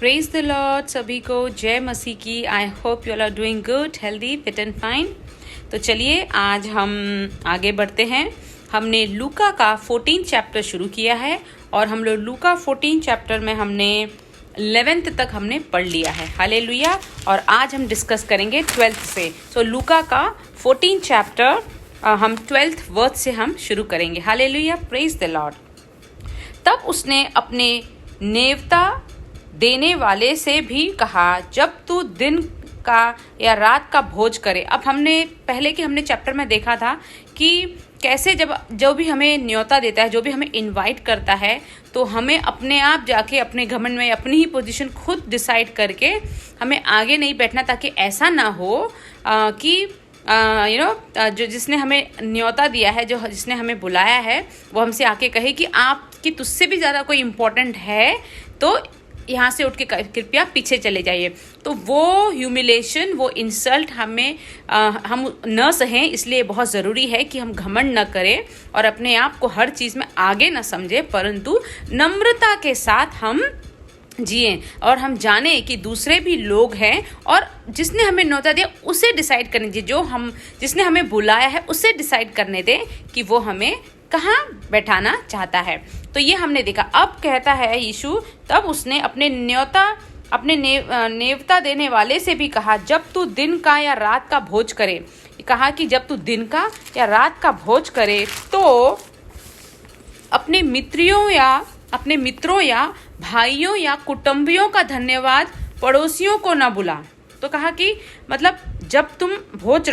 Praise the Lord सभी को जय मसीह की। I hope you all are doing good, healthy, fit and fine. तो चलिए आज हम आगे बढ़ते हैं। हमने लूका का 14 चैप्टर शुरू किया है और हम लोग लूका 14 चैप्टर में हमने 11th तक हमने पढ़ लिया है। हालेलुया। और आज हम डिस्कस करेंगे 12th से। सो लूका का 14 चैप्टर हम 12th वर्स से हम शुरू करेंगे। Hallelujah, praise the Lord. तब उसने अपने नेवता देने वाले से भी कहा, जब तू दिन का या रात का भोज करे। अब हमने पहले के हमने चैप्टर में देखा था कि कैसे जो भी हमें न्योता देता है, जो भी हमें इनवाइट करता है, तो हमें अपने आप जाके अपने घमंड में अपनी ही पोजीशन खुद डिसाइड करके हमें आगे नहीं बैठना, ताकि ऐसा ना हो कि जो जिसने हमें न्योता दिया है, जो जिसने हमें बुलाया है, वो हमसे आके कहे कि आपकी तुझसे भी ज़्यादा कोई इम्पोर्टेंट है, तो यहाँ से उठ के कृपया पीछे चले जाइए। तो वो ह्यूमिलेशन, वो इंसल्ट हम न सहें। इसलिए बहुत ज़रूरी है कि हम घमंड न करें और अपने आप को हर चीज़ में आगे न समझें, परंतु नम्रता के साथ हम जिए और हम जाने कि दूसरे भी लोग हैं और जिसने हमें न्योता दिया उसे डिसाइड करने दीजिए, जिसने हमें बुलाया है उसे डिसाइड करने दें कि वो हमें कहाँ बैठाना चाहता है। तो ये हमने देखा। अब कहता है यीशु, तब उसने अपने नेवता देने वाले से भी कहा, जब तू दिन का या रात का भोज करे। कहा कि जब तू दिन का या रात का भोज करे तो अपने मित्रों या भाइयों या कुटुंबियों का धन्यवाद पड़ोसियों को न बुला। तो कहा कि मतलब जब तुम भोज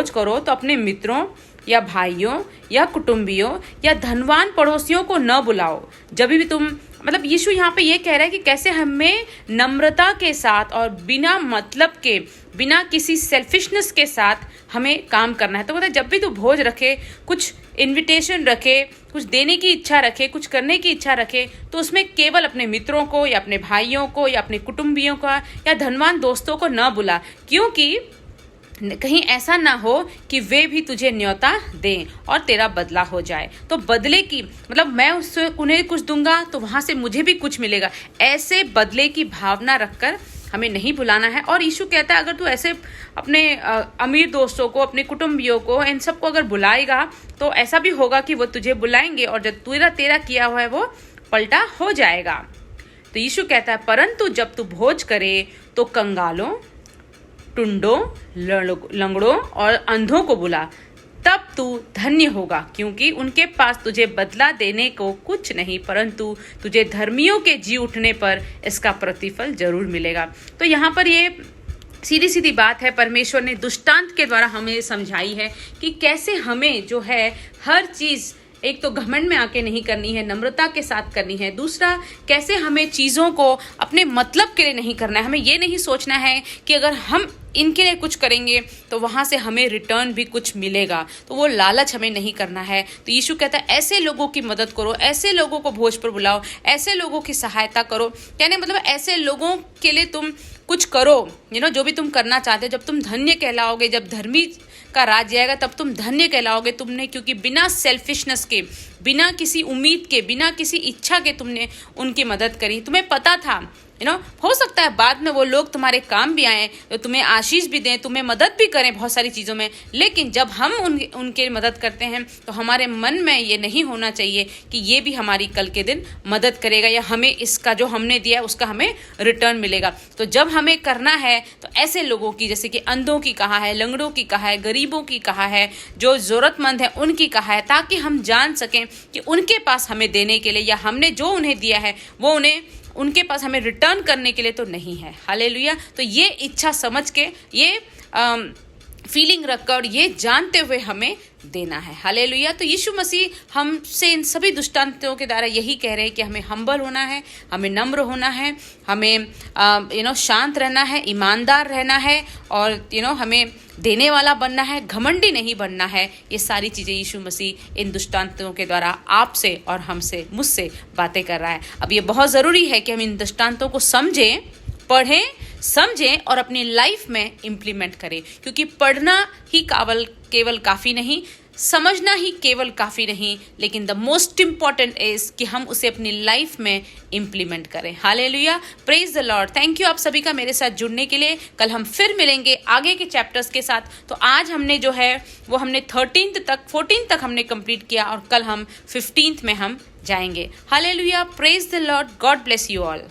करो तो अपने मित्रों या भाइयों या कुटुंबियों या धनवान पड़ोसियों को न बुलाओ। जब भी तुम, मतलब यीशु यहाँ पे ये कह रहा है कि कैसे हमें नम्रता के साथ और बिना मतलब के, बिना किसी सेल्फिशनेस के साथ हमें काम करना है। तो मतलब जब भी तू भोज रखे, कुछ इनविटेशन रखे, कुछ देने की इच्छा रखे, कुछ करने की इच्छा रखे, तो उसमें केवल अपने मित्रों को या अपने भाइयों को या अपने कुटुंबियों का या धनवान दोस्तों को न बुला, क्योंकि कहीं ऐसा ना हो कि वे भी तुझे न्योता दें और तेरा बदला हो जाए। तो बदले की मतलब मैं उससे उन्हें कुछ दूंगा तो वहां से मुझे भी कुछ मिलेगा, ऐसे बदले की भावना रखकर हमें नहीं बुलाना है। और यीशु कहता है, अगर तू ऐसे अपने अमीर दोस्तों को, अपने कुटुंबियों को, इन सबको अगर बुलाएगा तो ऐसा भी होगा कि वो तुझे बुलाएंगे और जब तेरा किया हुआ है वो पलटा हो जाएगा। तो यीशु कहता है, परंतु जब तू भोज करे तो कंगालों, टुंडों, लंगड़ों और अंधों को बुला, तब तू धन्य होगा, क्योंकि उनके पास तुझे बदला देने को कुछ नहीं, परंतु तुझे धर्मियों के जी उठने पर इसका प्रतिफल जरूर मिलेगा। तो यहाँ पर ये सीधी सीधी बात है, परमेश्वर ने दृष्टांत के द्वारा हमें समझाई है कि कैसे हमें जो है हर चीज़, एक तो घमंड में आके नहीं करनी है, नम्रता के साथ करनी है। दूसरा, कैसे हमें चीज़ों को अपने मतलब के लिए नहीं करना है। हमें ये नहीं सोचना है कि अगर हम इनके लिए कुछ करेंगे तो वहाँ से हमें रिटर्न भी कुछ मिलेगा, तो वो लालच हमें नहीं करना है। तो यीशु कहता है, ऐसे लोगों की मदद करो, ऐसे लोगों को भोज पर बुलाओ, ऐसे लोगों की सहायता करो। कहने मतलब ऐसे लोगों के लिए तुम कुछ करो, जो भी तुम करना चाहते हो। जब तुम धन्य कहलाओगे, जब धर्मी का राज आएगा, तब तुम धन्य कहलाओगे तुमने, क्योंकि बिना सेल्फिशनेस के, बिना किसी उम्मीद के, बिना किसी इच्छा के तुमने उनकी मदद करी। तुम्हें पता था, हो सकता है बाद में वो लोग तुम्हारे काम भी आए, तो तुम्हें आशीष भी दें, तुम्हें मदद भी करें बहुत सारी चीज़ों में, लेकिन जब हम उनके मदद करते हैं तो हमारे मन में ये नहीं होना चाहिए कि ये भी हमारी कल के दिन मदद करेगा या हमें इसका जो हमने दिया है उसका हमें रिटर्न मिलेगा। तो जब हमें करना है तो ऐसे लोगों की, जैसे कि अंधों की कहा है, लंगड़ों की कहा है, गरीबों की कहा है, जो ज़रूरतमंद है उनकी कहा है, ताकि हम जान सकें कि उनके पास हमें देने के लिए या हमने जो उन्हें दिया है वो उनके पास हमें रिटर्न करने के लिए तो नहीं है। हालेलुया। तो ये इच्छा समझ के, ये फीलिंग रखकर और ये जानते हुए हमें देना है। हालेलुया। तो यीशु मसीह हमसे इन सभी दृष्टांतों के द्वारा यही कह रहे हैं कि हमें हम्बल होना है, हमें नम्र होना है, हमें शांत रहना है, ईमानदार रहना है और हमें देने वाला बनना है, घमंडी नहीं बनना है। ये सारी चीज़ें यीशु मसीह इन दृष्टांतों के द्वारा आपसे और हमसे, मुझसे बातें कर रहा है। अब ये बहुत ज़रूरी है कि हम इन दृष्टांतों को समझें, पढ़ें, समझें और अपनी लाइफ में इम्प्लीमेंट करें, क्योंकि पढ़ना ही केवल काफ़ी नहीं, समझना ही केवल काफ़ी नहीं, लेकिन द मोस्ट इम्पॉर्टेंट इज कि हम उसे अपनी लाइफ में इम्प्लीमेंट करें। Hallelujah, praise the Lord. Thank you आप सभी का मेरे साथ जुड़ने के लिए। कल हम फिर मिलेंगे आगे के चैप्टर्स के साथ। तो आज हमने जो है वो हमने 14 तक हमने कंप्लीट किया और कल हम 15 में हम जाएंगे। Hallelujah, praise the Lord, God bless you all.